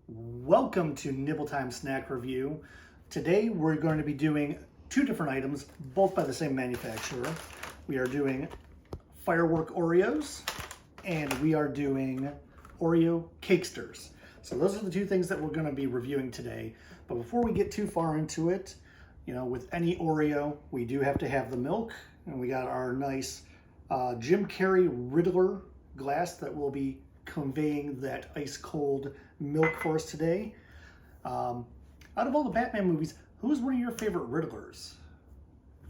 Welcome to Nibble Time Snack Review. Today we're going to be doing two different items, both by the same manufacturer. We are doing Firework Oreos and we are doing Oreo Cakesters. So those are the two things that we're going to be reviewing today. But before we get too far into it, with any Oreo, we do have to have the milk. And we got our nice Jim Carrey Riddler glass that will be conveying that ice cold milk for us today. Out of all the Batman movies, who's one of your favorite Riddlers?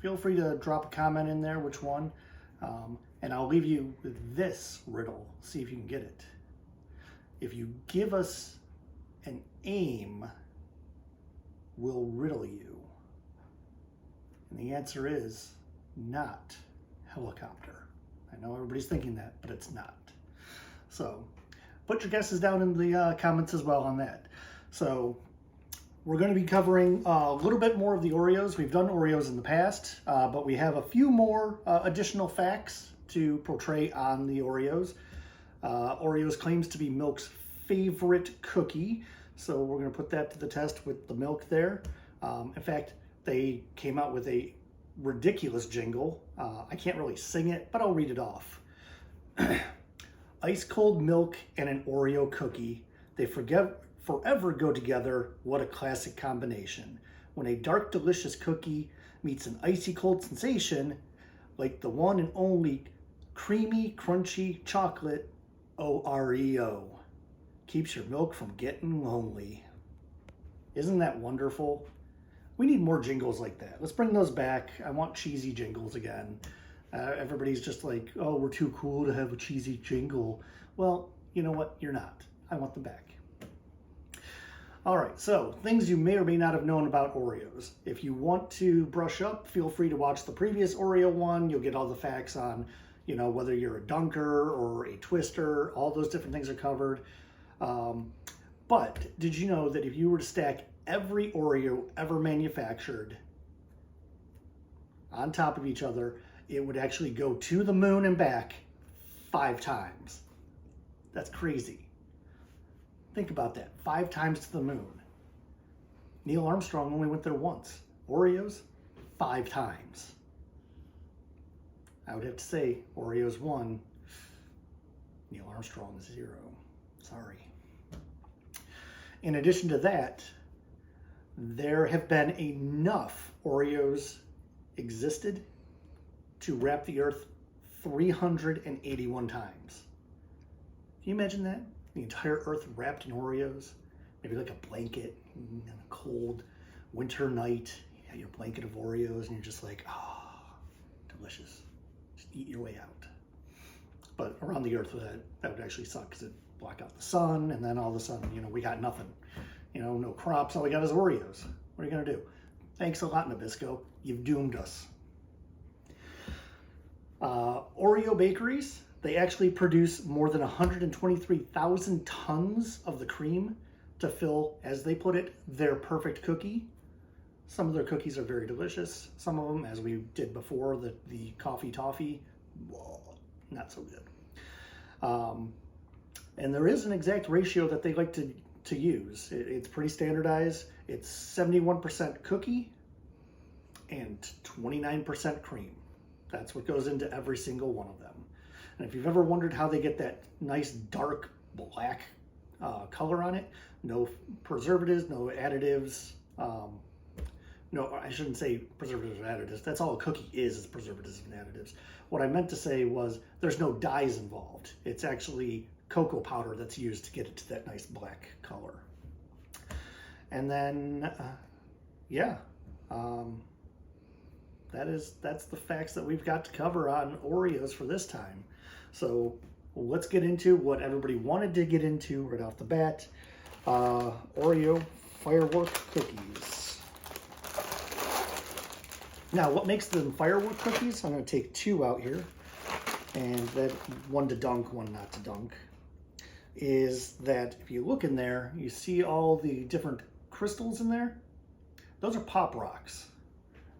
Feel free to drop a comment in there, which one. And I'll leave you with this riddle. See if you can get it. If you give us an aim, we'll riddle you. And the answer is not helicopter. I know everybody's thinking that, but it's not. So put your guesses down in the comments as well on that. So we're going to be covering a little bit more of the Oreos. We've done Oreos in the past, but we have a few more additional facts to portray on the Oreos. Oreos claims to be milk's favorite cookie, so we're going to put that to the test with the milk there. In fact, they came out with a ridiculous jingle. I can't really sing it, but I'll read it off. Ice cold milk and an Oreo cookie. They forever go together. What a classic combination. When a dark, delicious cookie meets an icy cold sensation, like the one and only creamy, crunchy chocolate Oreo. Keeps your milk from getting lonely. Isn't that wonderful? We need more jingles like that. Let's bring those back. I want cheesy jingles again. Everybody's just like, oh, we're too cool to have a cheesy jingle. Well, you know what? You're not. I want them back. All right, so things you may or may not have known about Oreos. If you want to brush up, feel free to watch the previous Oreo one. You'll get all the facts on, whether you're a dunker or a twister. All those different things are covered. But did you know that if you were to stack every Oreo ever manufactured on top of each other, it would actually go to the moon and back 5 times. That's crazy. Think about that. 5 times to the moon. Neil Armstrong only went there once. Oreos, 5 times. I would have to say Oreos 1, Neil Armstrong 0. Sorry. In addition to that, there have been enough Oreos existed to wrap the earth 381 times. Can you imagine that? The entire earth wrapped in Oreos? Maybe like a blanket on a cold winter night. You have your blanket of Oreos and you're just like, delicious. Just eat your way out. But around the earth, that would actually suck because it'd block out the sun, and then all of a sudden, we got nothing. No crops. All we got is Oreos. What are you going to do? Thanks a lot, Nabisco. You've doomed us. Oreo bakeries, they actually produce more than 123,000 tons of the cream to fill, as they put it, their perfect cookie. Some of their cookies are very delicious. Some of them, as we did before, the coffee toffee, not so good. And there is an exact ratio that they like to use. It's pretty standardized. It's 71% cookie and 29% cream. That's what goes into every single one of them. And if you've ever wondered how they get that nice dark black color on it, no preservatives, no additives. No, I shouldn't say preservatives and additives. That's all a cookie is preservatives and additives. What I meant to say was there's no dyes involved. It's actually cocoa powder that's used to get it to that nice black color. And then, that's the facts that we've got to cover on Oreos for this time. So let's get into what everybody wanted to get into right off the bat. Oreo firework cookies. Now, what makes them firework cookies? I'm going to take 2 out here, and that one to dunk, one not to dunk, is that if you look in there, you see all the different crystals in there. Those are Pop Rocks.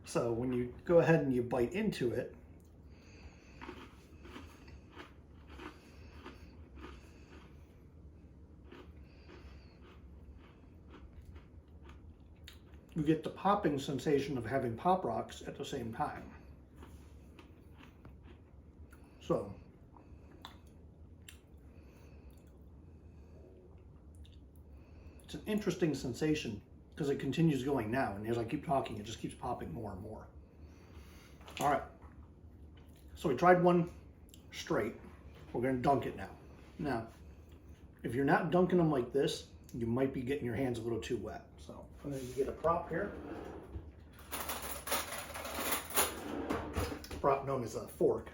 So when you go ahead and you bite into it, you get the popping sensation of having Pop Rocks at the same time. So, it's an interesting sensation because it continues going now, and as I keep talking, it just keeps popping more and more. All right, so we tried one straight. We're gonna dunk it now. Now, if you're not dunking them like this, you might be getting your hands a little too wet. So I'm gonna get a prop here. A prop known as a fork.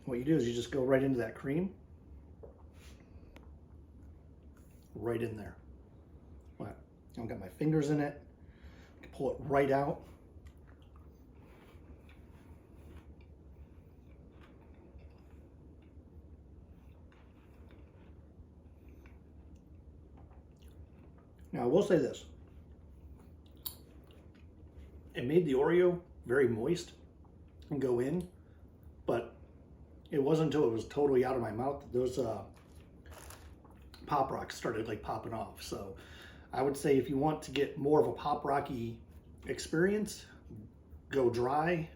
What you do is you just go right into that cream. Right in there. Right. I've got my fingers in it. I can pull it right out. Now I will say this. It made the Oreo very moist and go in, but it wasn't until it was totally out of my mouth that those Pop Rocks started like popping off. So I would say if you want to get more of a Pop Rocky experience, go dry.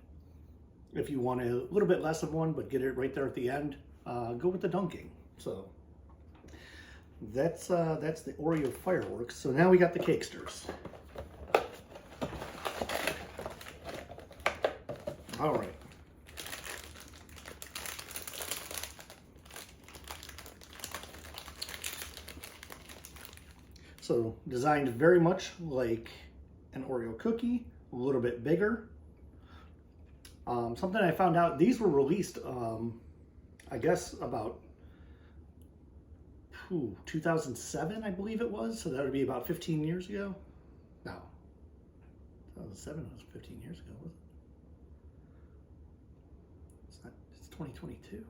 If you want a little bit less of one, but get it right there at the end, go with the dunking. So that's the Oreo fireworks. So now we got the cakesters. All right. So designed very much like an Oreo cookie, a little bit bigger. Something I found out, these were released, I guess about 2007, I believe it was. So that would be about 15 years ago. No, 2007 was 15 years ago, was it? It's not, it's 2022.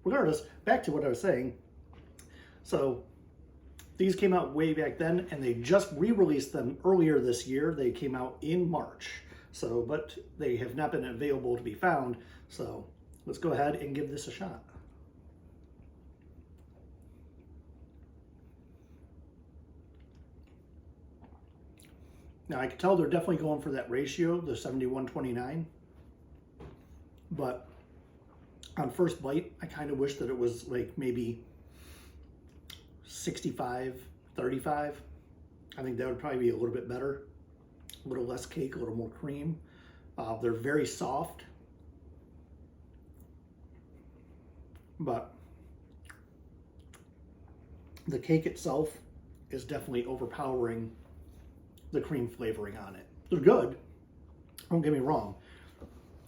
Regardless, back to what I was saying. So these came out way back then, and they just re-released them earlier this year. They came out in March. So, but they have not been available to be found. So let's go ahead and give this a shot. Now I can tell they're definitely going for that ratio, the 71-29. But on first bite, I kind of wish that it was like maybe 65-35. I think that would probably be a little bit better. A little less cake, a little more cream. They're very soft, but the cake itself is definitely overpowering the cream flavoring on it. They're good, don't get me wrong,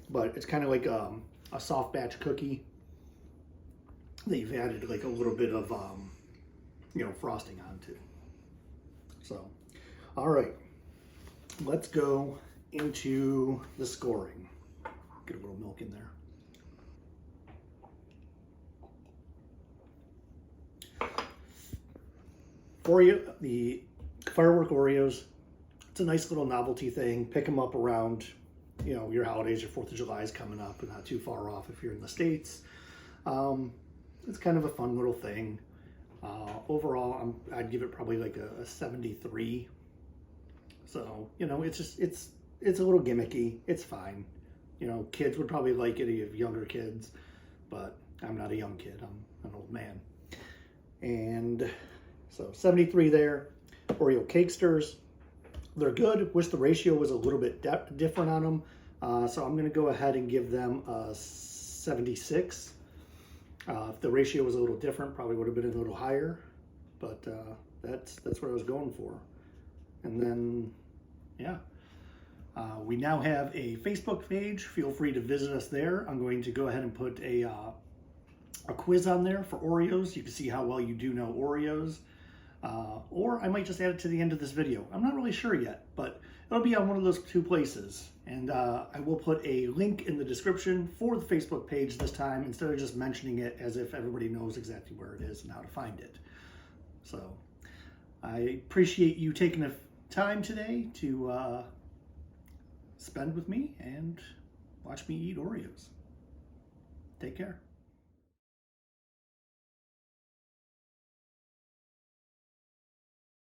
but it's kind of like a soft batch cookie that you've added like a little bit of frosting onto. So, all right. Let's go into the scoring. Get a little milk in there. For you, the firework Oreos, it's a nice little novelty thing. Pick them up around, your holidays. Your 4th of July is coming up, and not too far off if you're in the States. It's kind of a fun little thing. Overall, I'd give it probably like a 73. So, it's a little gimmicky. It's fine. Kids would probably like it if you have younger kids, but I'm not a young kid. I'm an old man. And so 73 there. Oreo cakesters, they're good. Wish the ratio was a little bit different on them. So I'm going to go ahead and give them a 76. If the ratio was a little different, probably would have been a little higher, but that's what I was going for. And then, yeah, we now have a Facebook page. Feel free to visit us there. I'm going to go ahead and put a quiz on there for Oreos. You can see how well you do know Oreos. Or I might just add it to the end of this video. I'm not really sure yet, but it'll be on one of those two places. And I will put a link in the description for the Facebook page this time, instead of just mentioning it as if everybody knows exactly where it is and how to find it. So I appreciate you taking the time today to spend with me and watch me eat Oreos. Take care.